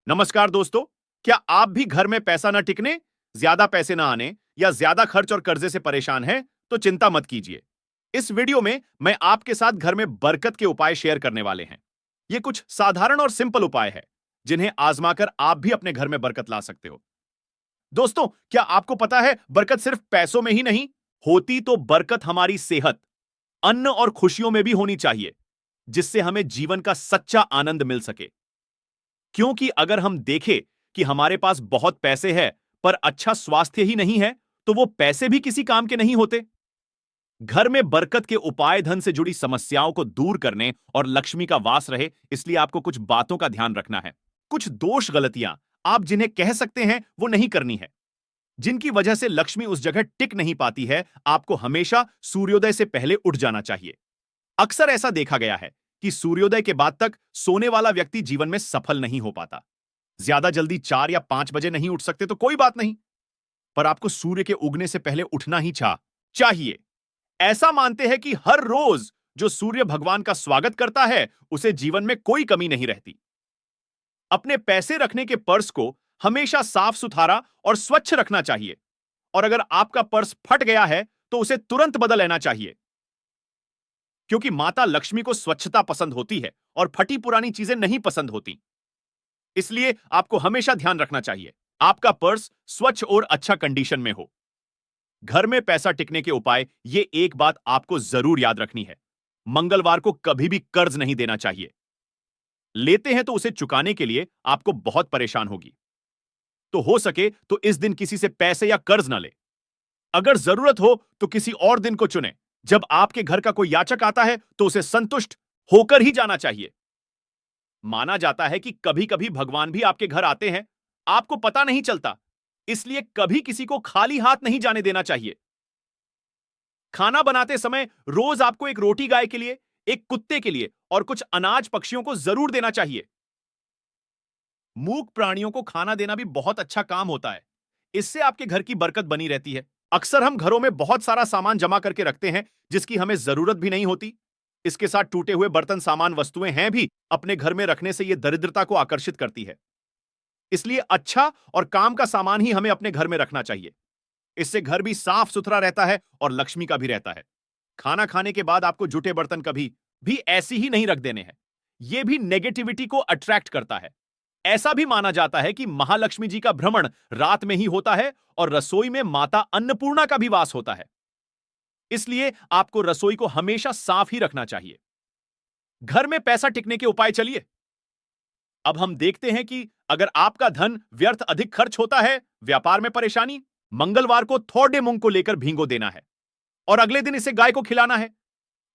नमस्कार दोस्तों। क्या आप भी घर में पैसा न टिकने, ज्यादा पैसे न आने या ज्यादा खर्च और कर्जे से परेशान हैं? तो चिंता मत कीजिए। इस वीडियो में मैं आपके साथ घर में बरकत के उपाय शेयर करने वाले हैं। ये कुछ साधारण और सिंपल उपाय है जिन्हें आजमाकर आप भी अपने घर में बरकत ला सकते हो। दोस्तों, क्या आपको पता है बरकत सिर्फ पैसों में ही नहीं होती, तो बरकत हमारी सेहत, अन्न और खुशियों में भी होनी चाहिए, जिससे हमें जीवन का सच्चा आनंद मिल सके। क्योंकि अगर हम देखें कि हमारे पास बहुत पैसे हैं पर अच्छा स्वास्थ्य ही नहीं है, तो वो पैसे भी किसी काम के नहीं होते। घर में बरकत के उपाय धन से जुड़ी समस्याओं को दूर करने और लक्ष्मी का वास रहे, इसलिए आपको कुछ बातों का ध्यान रखना है। कुछ दोष गलतियां आप जिन्हें कह सकते हैं वो नहीं करनी है, जिनकी वजह से लक्ष्मी उस जगह टिक नहीं पाती है। आपको हमेशा सूर्योदय से पहले उठ जाना चाहिए। अक्सर ऐसा देखा गया है कि सूर्योदय के बाद तक सोने वाला व्यक्ति जीवन में सफल नहीं हो पाता। ज्यादा जल्दी 4 या 5 बजे नहीं उठ सकते तो कोई बात नहीं, पर आपको सूर्य के उगने से पहले उठना ही चाहिए। ऐसा मानते हैं कि हर रोज जो सूर्य भगवान का स्वागत करता है, उसे जीवन में कोई कमी नहीं रहती। अपने पैसे रखने के पर्स को हमेशा साफ सुथरा और स्वच्छ रखना चाहिए, और अगर आपका पर्स फट गया है तो उसे तुरंत बदल लेना चाहिए, क्योंकि माता लक्ष्मी को स्वच्छता पसंद होती है और फटी पुरानी चीजें नहीं पसंद होती। इसलिए आपको हमेशा ध्यान रखना चाहिए आपका पर्स स्वच्छ और अच्छा कंडीशन में हो। घर में पैसा टिकने के उपाय, ये एक बात आपको जरूर याद रखनी है। मंगलवार को कभी भी कर्ज नहीं देना चाहिए। लेते हैं तो उसे चुकाने के लिए आपको बहुत परेशान होगी, तो हो सके तो इस दिन किसी से पैसे या कर्ज ना ले। अगर जरूरत हो तो किसी और दिन को चुने। जब आपके घर का कोई याचक आता है तो उसे संतुष्ट होकर ही जाना चाहिए। माना जाता है कि कभी कभी भगवान भी आपके घर आते हैं, आपको पता नहीं चलता। इसलिए कभी किसी को खाली हाथ नहीं जाने देना चाहिए। खाना बनाते समय रोज आपको एक रोटी गाय के लिए, एक कुत्ते के लिए और कुछ अनाज पक्षियों को जरूर देना चाहिए। मूक प्राणियों को खाना देना भी बहुत अच्छा काम होता है। इससे आपके घर की बरकत बनी रहती है। अक्सर हम घरों में बहुत सारा सामान जमा करके रखते हैं जिसकी हमें जरूरत भी नहीं होती। इसके साथ टूटे हुए बर्तन, सामान, वस्तुएं हैं भी अपने घर में रखने से यह दरिद्रता को आकर्षित करती है। इसलिए अच्छा और काम का सामान ही हमें अपने घर में रखना चाहिए। इससे घर भी साफ सुथरा रहता है और लक्ष्मी का भी रहता है। खाना खाने के बाद आपको जूठे बर्तन कभी भी ऐसी ही नहीं रख देने हैं। यह भी नेगेटिविटी को अट्रैक्ट करता है। ऐसा भी माना जाता है कि महालक्ष्मी जी का भ्रमण रात में ही होता है और रसोई में माता अन्नपूर्णा का भी वास होता है। इसलिए आपको रसोई को हमेशा साफ ही रखना चाहिए। घर में पैसा टिकने के उपाय, चलिए अब हम देखते हैं कि अगर आपका धन व्यर्थ अधिक खर्च होता है, व्यापार में परेशानी, मंगलवार को थोड़े मूंग को लेकर भींगो देना है और अगले दिन इसे गाय को खिलाना है।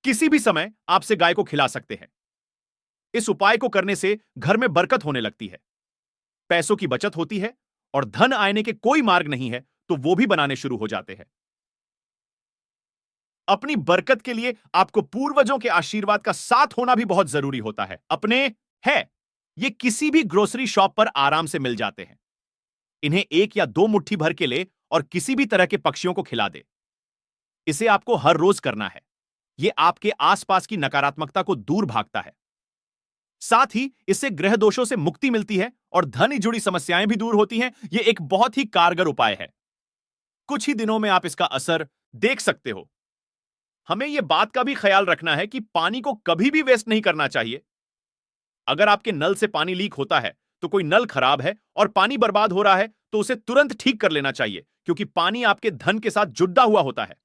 किसी भी समय आपसे गाय को खिला सकते हैं। इस उपाय को करने से घर में बरकत होने लगती है, पैसों की बचत होती है और धन आने के कोई मार्ग नहीं है तो वो भी बनाने शुरू हो जाते हैं। अपनी बरकत के लिए आपको पूर्वजों के आशीर्वाद का साथ होना भी बहुत जरूरी होता है। अपने है ये किसी भी ग्रोसरी शॉप पर आराम से मिल जाते हैं। इन्हें 1 या 2 मुट्ठी भर के ले और किसी भी तरह के पक्षियों को खिला दे। इसे आपको हर रोज करना है। यह आपके आसपास की नकारात्मकता को दूर भागता है। साथ ही इससे ग्रह दोषों से मुक्ति मिलती है और धन ही जुड़ी समस्याएं भी दूर होती हैं। यह एक बहुत ही कारगर उपाय है। कुछ ही दिनों में आप इसका असर देख सकते हो। हमें यह बात का भी ख्याल रखना है कि पानी को कभी भी वेस्ट नहीं करना चाहिए। अगर आपके नल से पानी लीक होता है तो कोई नल खराब है और पानी बर्बाद हो रहा है तो उसे तुरंत ठीक कर लेना चाहिए, क्योंकि पानी आपके धन के साथ जुड़ा हुआ होता है।